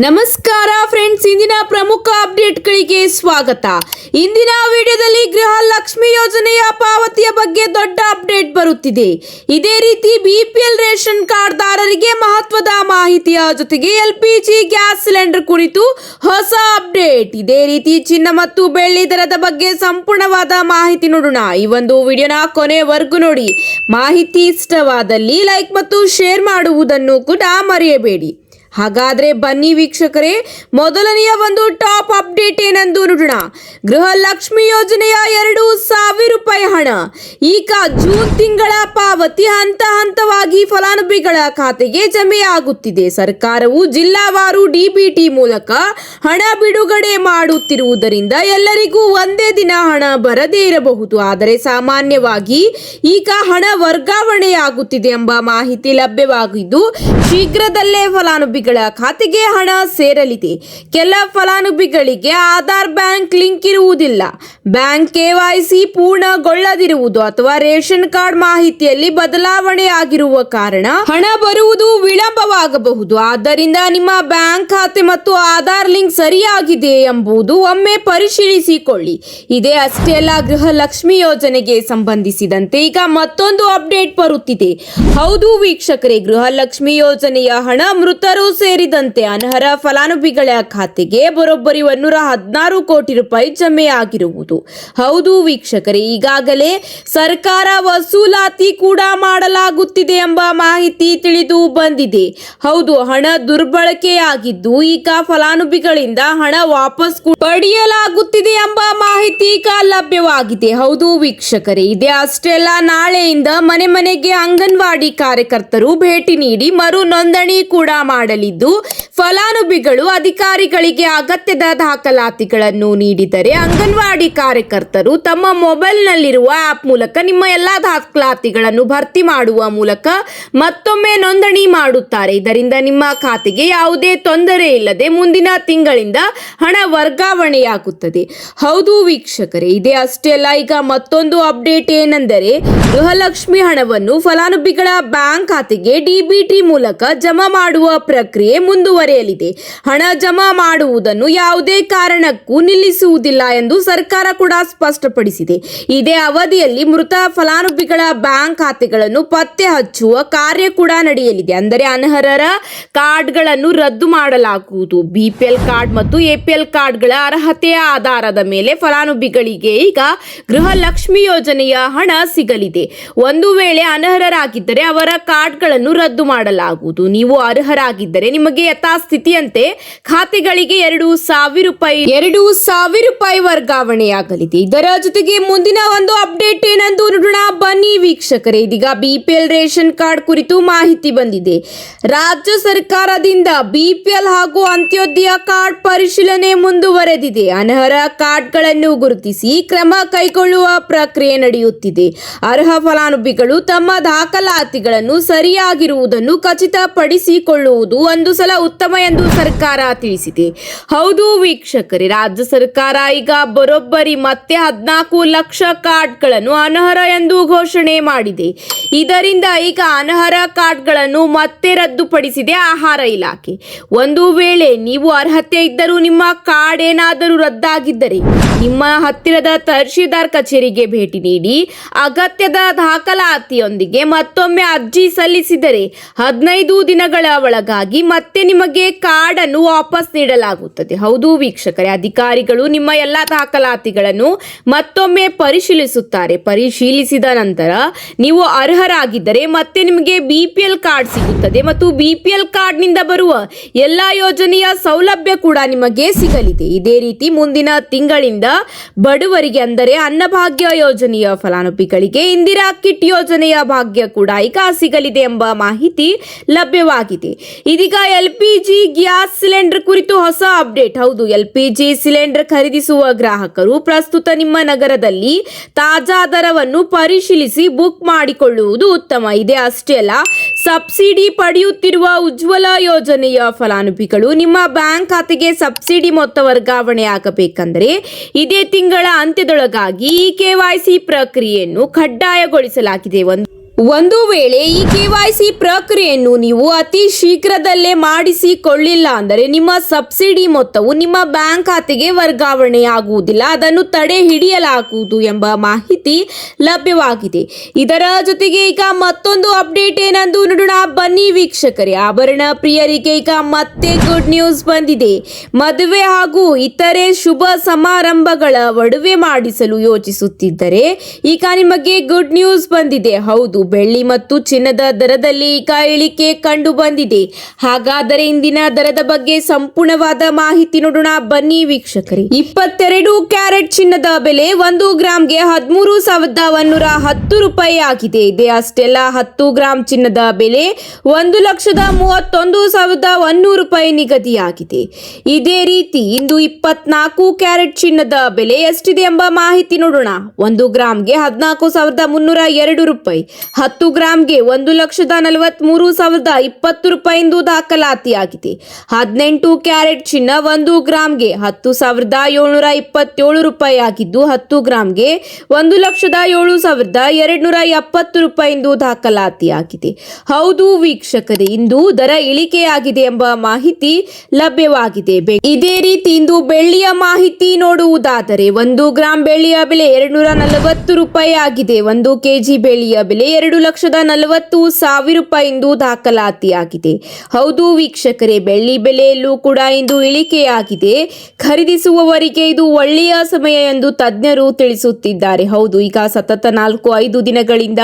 ನಮಸ್ಕಾರ ಫ್ರೆಂಡ್ಸ್, ಇಂದಿನ ಪ್ರಮುಖ ಅಪ್ಡೇಟ್ಗಳಿಗೆ ಸ್ವಾಗತ. ಇಂದಿನ ವಿಡಿಯೋದಲ್ಲಿ ಗೃಹಲಕ್ಷ್ಮಿ ಯೋಜನೆಯ ಪಾವತಿಯ ಬಗ್ಗೆ ದೊಡ್ಡ ಅಪ್ಡೇಟ್ ಬರುತ್ತಿದೆ. ಇದೇ ರೀತಿ ಬಿಪಿಎಲ್ ರೇಷನ್ ಕಾರ್ಡ್ದಾರರಿಗೆ ಮಹತ್ವದ ಮಾಹಿತಿಯ ಜೊತೆಗೆ ಎಲ್ಪಿಜಿ ಗ್ಯಾಸ್ ಸಿಲಿಂಡರ್ ಕುರಿತು ಹೊಸ ಅಪ್ಡೇಟ್. ಇದೇ ರೀತಿ ಚಿನ್ನ ಮತ್ತು ಬೆಳ್ಳಿ ದರದ ಬಗ್ಗೆ ಸಂಪೂರ್ಣವಾದ ಮಾಹಿತಿ ನೋಡೋಣ. ಈ ಒಂದು ವಿಡಿಯೋನ ಕೊನೆವರೆಗೂ ನೋಡಿ. ಮಾಹಿತಿ ಇಷ್ಟವಾದಲ್ಲಿ ಲೈಕ್ ಮತ್ತು ಶೇರ್ ಮಾಡುವುದನ್ನು ಕೂಡ ಮರೆಯಬೇಡಿ. ಹಾಗಾದ್ರೆ ಬನ್ನಿ ವೀಕ್ಷಕರೇ, ಮೊದಲನೆಯ ಒಂದು ಟಾಪ್ ಅಪ್ಡೇಟ್ ಏನೆಂದು ನೋಡೋಣ. ಗೃಹಲಕ್ಷ್ಮಿ ಯೋಜನೆಯ 2,000 ರೂಪಾಯಿ ಹಣ ಈಗ ಜೂನ್ ತಿಂಗಳ ಪಾವತಿ ಹಂತ ಹಂತವಾಗಿ ಫಲಾನುಭವಿಗಳ ಖಾತೆಗೆ ಜಮೆಯಾಗುತ್ತಿದೆ. ಸರ್ಕಾರವು ಜಿಲ್ಲಾವಾರು ಡಿಬಿಟಿ ಮೂಲಕ ಹಣ ಬಿಡುಗಡೆ ಮಾಡುತ್ತಿರುವುದರಿಂದ ಎಲ್ಲರಿಗೂ ಒಂದೇ ದಿನ ಹಣ ಬರದೇ ಇರಬಹುದು. ಆದರೆ ಸಾಮಾನ್ಯವಾಗಿ ಈಗ ಹಣ ವರ್ಗಾವಣೆಯಾಗುತ್ತಿದೆ ಎಂಬ ಮಾಹಿತಿ ಲಭ್ಯವಾಗಿದ್ದು ಶೀಘ್ರದಲ್ಲೇ ಫಲಾನುಭವಿಗಳ ಖಾತೆಗೆ ಹಣ ಸೇರಲಿದೆ. ಕೆಲ ಫಲಾನುಭವಿಗಳಿಗೆ ಆಧಾರ್ ಬ್ಯಾಂಕ್ ಲಿಂಕ್ ಇರುವುದಿಲ್ಲ, ಬ್ಯಾಂಕ್ ಕೆವೈಸಿ ಪೂರ್ಣಗೊಳ್ಳದಿರುವುದು ಅಥವಾ ರೇಷನ್ ಕಾರ್ಡ್ ಮಾಹಿತಿಯಲ್ಲಿ ಬದಲಾವಣೆ ಆಗಿರುವ ಕಾರಣ ಹಣ ಬರುವುದು ವಿಳಂಬವಾಗಬಹುದು. ಆದ್ದರಿಂದ ನಿಮ್ಮ ಬ್ಯಾಂಕ್ ಖಾತೆ ಮತ್ತು ಆಧಾರ್ ಲಿಂಕ್ ಸರಿಯಾಗಿದೆ ಎಂಬುದು ಒಮ್ಮೆ ಪರಿಶೀಲಿಸಿಕೊಳ್ಳಿ. ಇದೇ ಅಷ್ಟೇ ಅಲ್ಲ, ಗೃಹಲಕ್ಷ್ಮಿ ಯೋಜನೆಗೆ ಸಂಬಂಧಿಸಿದಂತೆ ಈಗ ಮತ್ತೊಂದು ಅಪ್ಡೇಟ್ ಬರುತ್ತಿದೆ. ಹೌದು ವೀಕ್ಷಕರೇ, ಗೃಹಲಕ್ಷ್ಮಿ ಯೋಜನೆಯ ಹಣ ಮೃತರು ಸೇರಿದಂತೆ ಅನರ್ಹ ಫಲಾನುಭವಿಗಳ ಖಾತೆಗೆ ಬರೋಬ್ಬರಿ 116 ಕೋಟಿ ರೂಪಾಯಿ ಜಮೆಯಾಗಿರುವುದು. ಹೌದು ವೀಕ್ಷಕರೇ, ಈಗಾಗಲೇ ಸರ್ಕಾರ ವಸೂಲಾತಿ ಕೂಡ ಮಾಡಲಾಗುತ್ತಿದೆ ಎಂಬ ಮಾಹಿತಿ ತಿಳಿದು ಬಂದಿದೆ. ಹೌದು, ಹಣ ದುರ್ಬಳಕೆಯಾಗಿದ್ದು ಈಗ ಫಲಾನುಭವಿಗಳಿಂದ ಹಣ ವಾಪಸ್ ಪಡೆಯಲಾಗುತ್ತಿದೆ ಎಂಬ ಮಾಹಿತಿ ಈಗ ಲಭ್ಯವಾಗಿದೆ. ಹೌದು ವೀಕ್ಷಕರೇ, ಇದೇ ಅಷ್ಟೇ ಅಲ್ಲ, ನಾಳೆಯಿಂದ ಮನೆ ಮನೆಗೆ ಅಂಗನವಾಡಿ ಕಾರ್ಯಕರ್ತರು ಭೇಟಿ ನೀಡಿ ಮರು ನೋಂದಣಿ ಕೂಡ ಮಾಡಲಿದ್ದು ಫಲಾನುಭವಿಗಳು ಅಧಿಕಾರಿಗಳಿಗೆ ಅಗತ್ಯದ ದಾಖಲಾತಿಗಳನ್ನು ನೀಡಿದರೆ ಅಂಗನವಾಡಿ ಕಾರ್ಯಕರ್ತರು ತಮ್ಮ ಮೊಬೈಲ್ನಲ್ಲಿರುವ ಆಪ್ ಮೂಲಕ ನಿಮ್ಮ ಎಲ್ಲಾ ದಾಖಲಾತಿಗಳನ್ನು ಭರ್ತಿ ಮಾಡುವ ಮೂಲಕ ಮತ್ತೊಮ್ಮೆ ನೋಂದಣಿ ಮಾಡುತ್ತಾರೆ. ಇದರಿಂದ ನಿಮ್ಮ ಖಾತೆಗೆ ಯಾವುದೇ ತೊಂದರೆ ಇಲ್ಲದೆ ಮುಂದಿನ ತಿಂಗಳಿಂದ ಹಣ ವರ್ಗಾವಣೆಯಾಗುತ್ತದೆ. ಹೌದು ವೀಕ್ಷಕರೇ, ಇದೇ ಅಷ್ಟೇ ಅಲ್ಲ, ಈಗ ಮತ್ತೊಂದು ಅಪ್ಡೇಟ್ ಏನೆಂದರೆ ಗೃಹಲಕ್ಷ್ಮಿ ಹಣವನ್ನು ಫಲಾನುಭವಿಗಳ ಬ್ಯಾಂಕ್ ಖಾತೆಗೆ ಡಿಬಿಟಿ ಮೂಲಕ ಜಮಾ ಮಾಡುವ ಪ್ರಕ್ರಿಯೆ ಮುಂದುವರೆಯಲಿದೆ. ಹಣ ಜಮಾ ಮಾಡುವುದನ್ನು ಯಾವುದೇ ಕಾರಣಕ್ಕೂ ನಿಲ್ಲಿಸುವುದಿಲ್ಲ ಎಂದು ಸರ್ಕಾರ ಕೂಡ ಸ್ಪಷ್ಟಪಡಿಸಿದೆ. ಇದೇ ಅವಧಿಯಲ್ಲಿ ಮೃತ ಫಲಾನುಭವಿಗಳ ಬ್ಯಾಂಕ್ ಖಾತೆಗಳನ್ನು ಪತ್ತೆ ಹಚ್ಚುವ ಕಾರ್ಯ ಕೂಡ ನಡೆಯಲಿದೆ. ಅಂದರೆ ಅನರ್ಹರ ಕಾರ್ಡ್ಗಳನ್ನು ರದ್ದು ಮಾಡಲಾಗುವುದು. ಬಿಪಿಎಲ್ ಕಾರ್ಡ್ ಮತ್ತು ಎಪಿಎಲ್ ಕಾರ್ಡ್ಗಳ ಅರ್ಹತೆಯ ಆಧಾರದ ಮೇಲೆ ಫಲಾನುಭವಿಗಳಿಗೆ ಈಗ ಗೃಹಲಕ್ಷ್ಮಿ ಯೋಜನೆಯ ಹಣ ಸಿಗಲಿದೆ. ಒಂದು ವೇಳೆ ಅನರ್ಹರಾಗಿದ್ದರೆ ಅವರ ಕಾರ್ಡ್ಗಳನ್ನು ರದ್ದು ಮಾಡಲಾಗುವುದು. ನೀವು ಅರ್ಹರಾಗಿದ್ದರೆ ನಿಮಗೆ ಯಥಾಸ್ಥಿತಿಯಂತೆ ಖಾತೆಗಳಿಗೆ 2,000 ರೂಪಾಯಿ ವರ್ಗಾವಣೆಯಾಗಲಿದೆ. ಇದರ ಜೊತೆಗೆ ಮುಂದಿನ ಒಂದು ಅಪ್ಡೇಟ್ ಏನೆಂದು ನೋಡೋಣ ಬನ್ನಿ ವೀಕ್ಷಕರೇ. ಇದೀಗ ಬಿಪಿಎಲ್ ರೇಷನ್ ಕಾರ್ಡ್ ಕುರಿತು ಮಾಹಿತಿ ಬಂದಿದೆ. ರಾಜ್ಯ ಸರ್ಕಾರದಿಂದ ಬಿಪಿಎಲ್ ಹಾಗೂ ಅಂತ್ಯೋದಯ ಕಾರ್ಡ್ ಪರಿಶೀಲನೆ ಮುಂದುವರೆದಿದೆ. ಅನರ್ಹ ಕಾರ್ಡ್ಗಳನ್ನು ಗುರುತಿಸಿ ಕ್ರಮ ಕೈಗೊಳ್ಳುವ ಪ್ರಕ್ರಿಯೆ ನಡೆಯುತ್ತಿದೆ. ಅರ್ಹ ಫಲಾನುಭವಿಗಳು ತಮ್ಮ ದಾಖಲಾತಿಗಳನ್ನು ಸರಿಯಾಗಿರುವುದನ್ನು ಖಚಿತಪಡಿಸಿಕೊಳ್ಳುವುದು ಒಂದು ಸಲ ಉತ್ತಮ ಎಂದು ಸರ್ಕಾರ ತಿಳಿಸಿದೆ. ಹೌದು ವೀಕ್ಷಕರೇ, ರಾಜ್ಯ ಸರ್ಕಾರ ಈಗ ಬರೋಬ್ಬರಿ ಮತ್ತೆ 14 ಲಕ್ಷ ಕಾರ್ಡ್ಗಳನ್ನು ಅನರ್ಹ ಎಂದು ಘೋಷಣೆ ಮಾಡಿದೆ. ಇದರಿಂದ ಈಗ ಅನರ್ಹ ಕಾರ್ಡ್ಗಳನ್ನು ಮತ್ತೆ ರದ್ದುಪಡಿಸಿದೆ ಆಹಾರ ಇಲಾಖೆ. ಒಂದು ವೇಳೆ ನೀವು ಅರ್ಹತೆ ಇದ್ದರೂ ನಿಮ್ಮ ಕಾರ್ಡ್ ಏನಾದರೂ ರದ್ದಾಗಿದ್ದರೆ ನಿಮ್ಮ ಹತ್ತಿರದ ತಹಶೀಲ್ದಾರ್ ಕಚೇರಿಗೆ ಭೇಟಿ ನೀಡಿ ಅಗತ್ಯದ ದಾಖಲಾತಿಯೊಂದಿಗೆ ಮತ್ತೊಮ್ಮೆ ಅರ್ಜಿ ಸಲ್ಲಿಸಿದರೆ 15 ದಿನಗಳ ಒಳಗಾಗಿ ಮತ್ತೆ ನಿಮಗೆ ಕಾರ್ಡ್ ಅನ್ನು ವಾಪಸ್ ನೀಡಲಾಗುತ್ತದೆ. ಹೌದು ವೀಕ್ಷಕರೇ, ಅಧಿಕಾರಿಗಳು ನಿಮ್ಮ ಎಲ್ಲಾ ದಾಖಲಾತಿಗಳನ್ನು ಮತ್ತೊಮ್ಮೆ ಪರಿಶೀಲಿಸುತ್ತಾರೆ. ಪರಿಶೀಲಿಸಿದ ನಂತರ ನೀವು ಅರ್ಹರಾಗಿದ್ದರೆ ಮತ್ತೆ ನಿಮಗೆ ಬಿಪಿಎಲ್ ಕಾರ್ಡ್ ಸಿಗುತ್ತದೆ ಮತ್ತು ಬಿಪಿಎಲ್ ಕಾರ್ಡ್ ನಿಂದ ಬರುವ ಎಲ್ಲಾ ಯೋಜನೆಯ ಸೌಲಭ್ಯ ಕೂಡ ನಿಮಗೆ ಸಿಗಲಿದೆ. ಇದೇ ರೀತಿ ಮುಂದಿನ ತಿಂಗಳಿಂದ ಬಡವರಿಗೆ ಅಂದರೆ ಅನ್ನಭಾಗ್ಯ ಯೋಜನೆಯ ಫಲಾನುಭವಿಗಳಿಗೆ ಇಂದಿರಾ ಕಿಟ್ ಯೋಜನೆಯ ಭಾಗ್ಯ ಕೂಡ ಈಗ ಸಿಗಲಿದೆ ಎಂಬ ಮಾಹಿತಿ ಲಭ್ಯವಾಗಿದೆ. ಇದೀಗ ಎಲ್ಪಿಜಿ ಗ್ಯಾಸ್ ಸಿಲಿಂಡರ್ ಕುರಿತು ಹೊಸ ಅಪ್ಡೇಟ್. ಹೌದು, ಎಲ್ಪಿಜಿ ಸಿಲಿಂಡರ್ ಖರೀದಿಸುವ ಗ್ರಾಹಕರು ಪ್ರಸ್ತುತ ನಿಮ್ಮ ನಗರದಲ್ಲಿ ತಾಜಾ ದರವನ್ನು ಪರಿಶೀಲಿಸಿ ಬುಕ್ ಮಾಡಿಕೊಳ್ಳುವುದು ಉತ್ತಮ. ಇದೇ ಅಷ್ಟೇ ಅಲ್ಲ, ಸಬ್ಸಿಡಿ ಪಡೆಯುತ್ತಿರುವ ಉಜ್ವಲ ಯೋಜನೆಯ ಫಲಾನುಭವಿಗಳು ನಿಮ್ಮ ಬ್ಯಾಂಕ್ ಖಾತೆಗೆ ಸಬ್ಸಿಡಿ ಮೊತ್ತ ವರ್ಗಾವಣೆ ಆಗಬೇಕೆಂದರೆ ಇದೇ ತಿಂಗಳ ಅಂತ್ಯದೊಳಗಾಗಿ ಈ ಕೆವೈಸಿ ಪ್ರಕ್ರಿಯೆಯನ್ನು ಕಡ್ಡಾಯಗೊಳಿಸಲಾಗಿದೆ. ಒಂದು ವೇಳೆ ಈ KYC ಪ್ರಕ್ರಿಯೆಯನ್ನು ನೀವು ಅತಿ ಶೀಘ್ರದಲ್ಲೇ ಮಾಡಿಸಿಕೊಳ್ಳಿಲ್ಲ ಅಂದರೆ ನಿಮ್ಮ ಸಬ್ಸಿಡಿ ಮೊತ್ತವು ನಿಮ್ಮ ಬ್ಯಾಂಕ್ ಖಾತೆಗೆ ವರ್ಗಾವಣೆಯಾಗುವುದಿಲ್ಲ, ಅದನ್ನು ತಡೆ ಹಿಡಿಯಲಾಗುವುದು ಎಂಬ ಮಾಹಿತಿ ಲಭ್ಯವಾಗಿದೆ. ಇದರ ಜೊತೆಗೆ ಈಗ ಮತ್ತೊಂದು ಅಪ್ಡೇಟ್ ಏನೆಂದು ನೋಡೋಣ ಬನ್ನಿ ವೀಕ್ಷಕರೇ. ಆಭರಣ ಪ್ರಿಯರಿಗೆ ಈಗ ಮತ್ತೆ ಗುಡ್ ನ್ಯೂಸ್ ಬಂದಿದೆ. ಮದುವೆ ಹಾಗೂ ಇತರೆ ಶುಭ ಸಮಾರಂಭಗಳ ಒಡವೆ ಮಾಡಿಸಲು ಯೋಚಿಸುತ್ತಿದ್ದರೆ ಈಗ ನಿಮಗೆ ಗುಡ್ ನ್ಯೂಸ್ ಬಂದಿದೆ. ಹೌದು, ಬೆಳ್ಳಿ ಮತ್ತು ಚಿನ್ನದ ದರದಲ್ಲಿ ಈಗ ಇಳಿಕೆ ಕಂಡು ಬಂದಿದೆ. ಹಾಗಾದರೆ ಇಂದಿನ ದರದ ಬಗ್ಗೆ ಸಂಪೂರ್ಣವಾದ ಮಾಹಿತಿ ನೋಡೋಣ ಬನ್ನಿ ವೀಕ್ಷಕರೇ. 22 ಕ್ಯಾರೆಟ್ ಚಿನ್ನದ ಬೆಲೆ 1 ಗ್ರಾಂಗೆ 13,110 ರೂಪಾಯಿ ಆಗಿದೆ. ಇದೇ ಅಷ್ಟೆಲ್ಲ 10 ಗ್ರಾಂ ಚಿನ್ನದ ಬೆಲೆ 1,31,100 ರೂಪಾಯಿ ನಿಗದಿಯಾಗಿದೆ. ಇದೇ ರೀತಿ ಇಂದು 24 ಕ್ಯಾರೆಟ್ ಚಿನ್ನದ ಬೆಲೆ ಎಷ್ಟಿದೆ ಎಂಬ ಮಾಹಿತಿ ನೋಡೋಣ. 1 ಗ್ರಾಂಗೆ 14,302 ರೂಪಾಯಿ, 10 ಗ್ರಾಂಗೆ 1,43,020 ರೂಪಾಯಿ ಎಂದು ದಾಖಲಾತಿಯಾಗಿದೆ. 18 ಕ್ಯಾರೆಟ್ ಚಿನ್ನ 1 ಗ್ರಾಂಗೆ 10,727 ರೂಪಾಯಿ ಆಗಿದ್ದು 10 ಗ್ರಾಂಗೆ 1,07,270 ರೂಪಾಯಿ ಎಂದು ದಾಖಲಾತಿಯಾಗಿದೆ. ಹೌದು ವೀಕ್ಷಕರೇ, ಇಂದು ದರ ಇಳಿಕೆಯಾಗಿದೆ ಎಂಬ ಮಾಹಿತಿ ಲಭ್ಯವಾಗಿದೆ. ಇದೇ ರೀತಿ ಇಂದು ಬೆಳ್ಳಿಯ ಮಾಹಿತಿ ನೋಡುವುದಾದರೆ 1 ಗ್ರಾಂ ಬೆಳ್ಳಿಯ ಬೆಲೆ 240 ರೂಪಾಯಿ ಆಗಿದೆ. 1 ಕೆಜಿ ಬೆಳ್ಳಿಯ ಬೆಲೆ 2,40,000 ರೂಪಾಯಿ ಎಂದು ದಾಖಲಾತಿಯಾಗಿದೆ. ಹೌದು ವೀಕ್ಷಕರೇ, ಬೆಳ್ಳಿ ಬೆಲೆಯಲ್ಲೂ ಕೂಡ ಇಂದು ಇಳಿಕೆಯಾಗಿದೆ. ಖರೀದಿಸುವವರಿಗೆ ಇದು ಒಳ್ಳೆಯ ಸಮಯ ಎಂದು ತಜ್ಞರು ತಿಳಿಸುತ್ತಿದ್ದಾರೆ. ಹೌದು, ಈಗ ಸತತ 4-5 ದಿನಗಳಿಂದ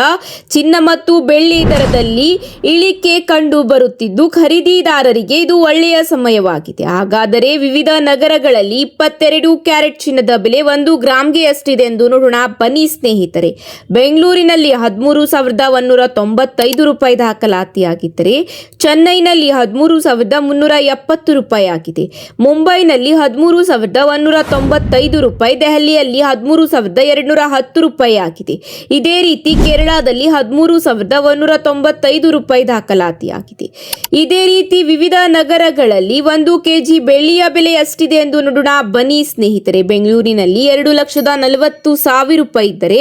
ಚಿನ್ನ ಮತ್ತು ಬೆಳ್ಳಿ ದರದಲ್ಲಿ ಇಳಿಕೆ ಕಂಡು ಬರುತ್ತಿದ್ದು ಖರೀದಿದಾರರಿಗೆ ಇದು ಒಳ್ಳೆಯ ಸಮಯವಾಗಿದೆ. ಹಾಗಾದರೆ ವಿವಿಧ ನಗರಗಳಲ್ಲಿ 22 ಕ್ಯಾರೆಟ್ ಚಿನ್ನದ ಬೆಲೆ 1 ಗ್ರಾಂಗೆ ಎಷ್ಟಿದೆ ಎಂದು ನೋಡೋಣ ಬನ್ನಿ ಸ್ನೇಹಿತರೆ. ಬೆಂಗಳೂರಿನಲ್ಲಿ 13,195 ರೂಪಾಯಿ ದಾಖಲಾತಿಯಾಗಿದ್ದರೆ ಚೆನ್ನೈನಲ್ಲಿ 13,370 ರೂಪಾಯಿ ಆಗಿದೆ. ಮುಂಬೈನಲ್ಲಿ 13,195 ರೂಪಾಯಿ, ದೆಹಲಿಯಲ್ಲಿ 13,210 ರೂಪಾಯಿ ಆಗಿದೆ. ಇದೇ ರೀತಿ ಕೇರಳದಲ್ಲಿ 13,195 ರೂಪಾಯಿ ದಾಖಲಾತಿಯಾಗಿದೆ. ಇದೇ ರೀತಿ ವಿವಿಧ ನಗರಗಳಲ್ಲಿ 1 ಕೆಜಿ ಬೆಳ್ಳಿಯ ಬೆಲೆ ಎಷ್ಟಿದೆ ಎಂದು ನೋಡೋಣ ಬನ್ನಿ ಸ್ನೇಹಿತರೆ. ಬೆಂಗಳೂರಿನಲ್ಲಿ 2,40,000 ರೂಪಾಯಿ ಇದ್ದರೆ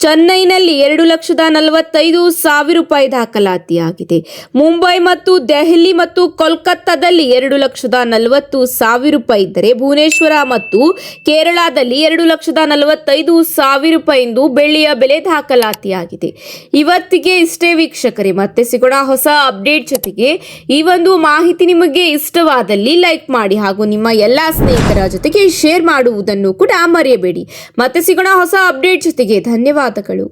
ಚೆನ್ನೈನಲ್ಲಿ 2,45,000 ರೂಪಾಯಿ ದಾಖಲಾತಿಯಾಗಿದೆ. ಮುಂಬೈ ಮತ್ತು ದೆಹಲಿ ಮತ್ತು ಕೋಲ್ಕತ್ತಾದಲ್ಲಿ 2,40,000 ರೂಪಾಯಿ ಇದ್ದರೆ ಭುವನೇಶ್ವರ ಮತ್ತು ಕೇರಳದಲ್ಲಿ 2,45,000 ರೂಪಾಯಿ ಎಂದು ಬೆಳ್ಳಿಯ ಬೆಲೆ ದಾಖಲಾತಿಯಾಗಿದೆ. ಇವತ್ತಿಗೆ ಇಷ್ಟೇ ವೀಕ್ಷಕರೇ, ಮತ್ತೆ ಸಿಗೋಣ ಹೊಸ ಅಪ್ಡೇಟ್ ಜೊತೆಗೆ. ಈ ಒಂದು ಮಾಹಿತಿ ನಿಮಗೆ ಇಷ್ಟವಾದಲ್ಲಿ ಲೈಕ್ ಮಾಡಿ ಹಾಗೂ ನಿಮ್ಮ ಎಲ್ಲ ಸ್ನೇಹಿತರ ಜೊತೆಗೆ ಶೇರ್ ಮಾಡುವುದನ್ನು ಕೂಡ ಮರೆಯಬೇಡಿ. ಮತ್ತೆ ಸಿಗೋಣ ಹೊಸ ಅಪ್ಡೇಟ್ ಜೊತೆಗೆ. ಧನ್ಯವಾದಗಳು.